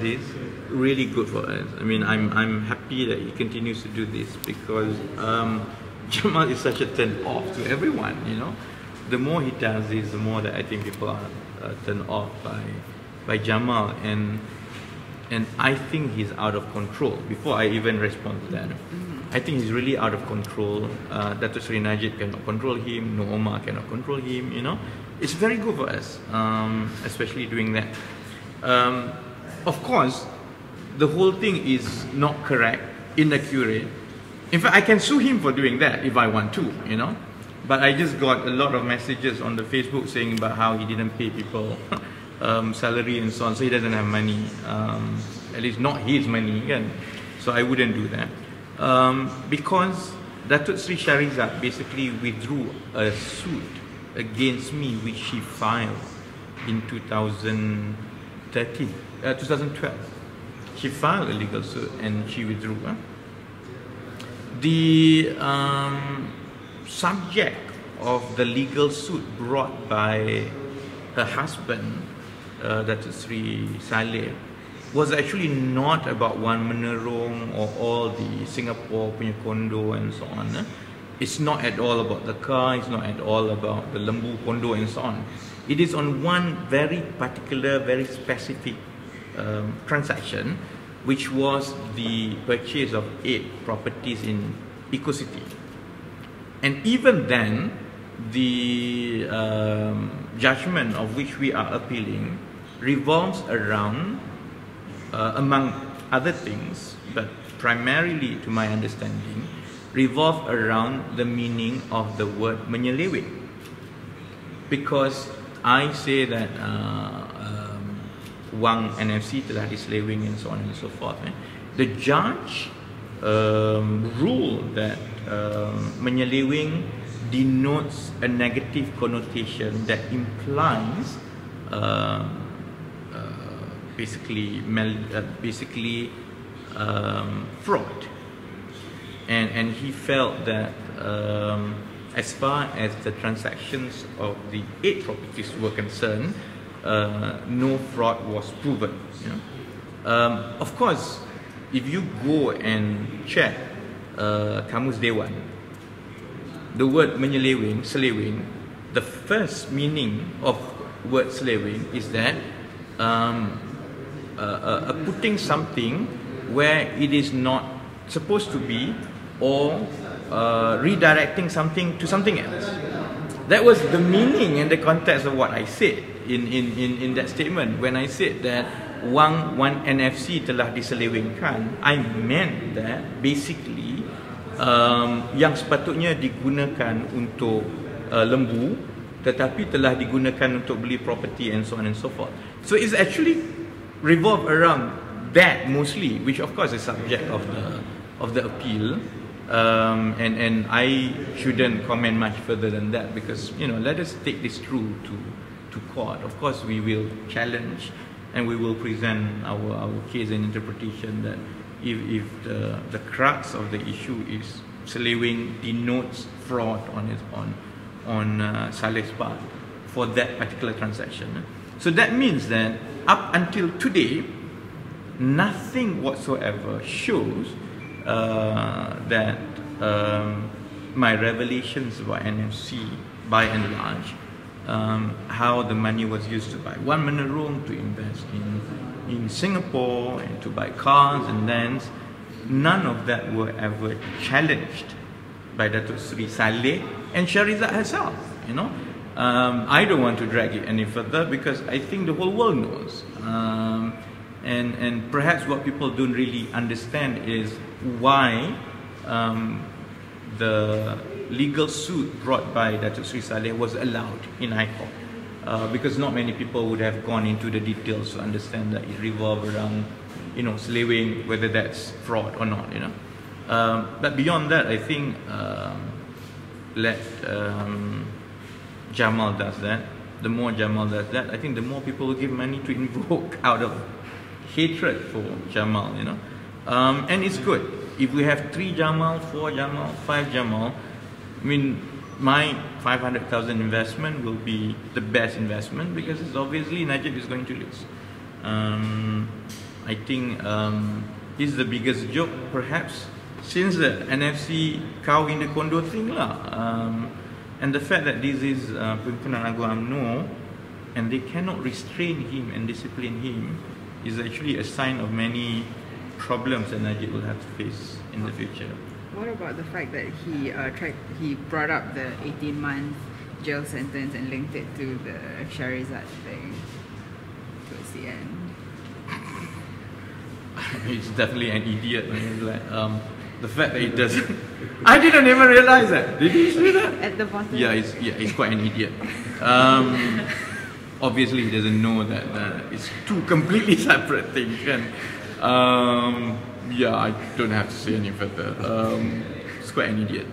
this really good for us. I mean, I'm happy that he continues to do this because Jamal is such a turn off to everyone. The more he does this, the more that I think people are turned off by Jamal, and I think he's out of control. Before I even respond to that, I think he's really out of control. Datuk Sri Najib cannot control him. No Omar cannot control him. It's very good for us, especially doing that. Of course, the whole thing is not correct, inaccurate. In fact, I can sue him for doing that if I want to, But I just got a lot of messages on the Facebook saying about how he didn't pay people salary and so on, so he doesn't have money, at least not his money, again. So I wouldn't do that. Because Datuk Sri Shahrizat basically withdrew a suit against me, which she filed in 2012. She filed a legal suit and she withdrew. The subject of the legal suit brought by her husband, Datuk Sri Saleh, was actually not about Wan Menerong or all the Singapore punya condo and so on. It's not at all about the car, it's not at all about the Lembu condo and so on. It is on one very particular, very specific transaction, which was the purchase of 8 properties in Eco-City. And even then, the judgment of which we are appealing revolves around, among other things, but primarily to my understanding, revolve around the meaning of the word menyeleweng. Because I say that wang NFC telah diseleweng and so on and so forth. The judge ruled that menyeleweng denotes a negative connotation that implies basically fraud, and he felt that as far as the transactions of the 8 properties were concerned, no fraud was proven. Of course, if you go and check Kamus Dewan, the word menyeleweng, seleweng, the first meaning of word seleweng is that putting something where it is not supposed to be, or redirecting something to something else. That was the meaning and the context of what I said in that statement. When I said that wang NFC telah diselewengkan, I meant that basically yang sepatutnya digunakan untuk lembu, tetapi telah digunakan untuk beli property and so on and so forth. So it's actually revolved around that mostly, which of course is subject of the appeal, and I shouldn't comment much further than that, because let us take this through to court. Of course, we will challenge and we will present our case and interpretation that if the crux of the issue is seleweng denotes fraud on Saleh's part for that particular transaction. So that means that up until today, nothing whatsoever shows that my revelations about NFC, by and large, how the money was used to buy Wan Menerong, to invest in Singapore, and to buy cars and lands, none of that were ever challenged by Datuk Sri Saleh and Shahrizat herself. I don't want to drag it any further because I think the whole world knows. And perhaps what people don't really understand is why the legal suit brought by Datuk Sri Saleh was allowed in High Court. Because not many people would have gone into the details to understand that it revolved around, seleweng, whether that's fraud or not, But beyond that, I think let Jamal does that. The more Jamal does that, I think the more people will give money to invoke out of hatred for Jamal, and it's good. If we have 3 Jamal, 4 Jamal, 5 Jamal, I mean, my 500,000 investment will be the best investment, because it's obviously Najib is going to lose. I think he's the biggest joke perhaps since the NFC cow in the condo thing lah. And the fact that this is Perhimpunan Agung UMNO and they cannot restrain him and discipline him is actually a sign of many problems that Najib will have to face in the future. What about the fact that he brought up the 18-month jail sentence and linked it to the Shahrizat thing towards the end? He's definitely an idiot. Like, the fact that he doesn't... I didn't even realize that. Did you see that? At the bottom? Yeah, he's quite an idiot. Obviously, he doesn't know that it's two completely separate things. Yeah, I don't have to say any further. He's quite an idiot.